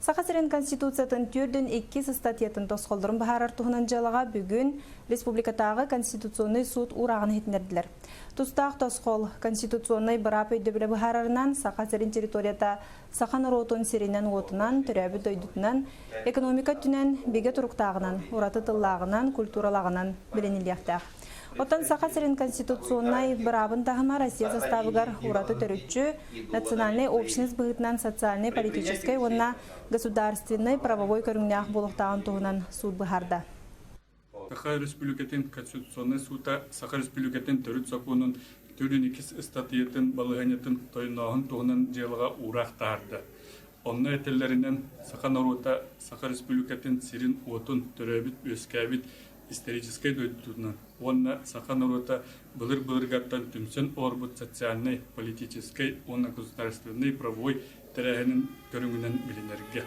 Сақасырын Конституциятын түрдін 2 статьятын тосқолдырын бағарар тұғынан жалаға бүгін Республикатағы Конституционный суд урағын етінерділер. Тұстақ тосқол Конституционный бұрап өйді білі бағарарынан Сақасырын территорията Сақан ротон серінен отынан, түрәбі дөйдітінен, экономика түнен, беге тұрықтағынан, ураты тыллағынан, культуралағынан біленілияқтақ. Оттан Сақасырын Конституционный бұрабын тағыма Россия составыгар ураты төрүтчү, национальный общность бұғытынан социальный, политической, онна государственный, правовой көріңнеақ болуқтағын тұғынан суд бұхарда. Саха Республикатын Конституционный суда Саха Республикатын төрүт законун түрін 2 статьятын балығанетін тойынағын тұғынан желіға урақтарды. Онна әтелерінен Саха Нарута Саха Республикатын сирин отын түрәбіт өскәбіт исторической дойдутынан. Онна Саха Нарута бұлыр-бұлырғаттан түмсен орбыт социальный, политической, онна государственный, правовой тәрәхінің көріңінен білінерге.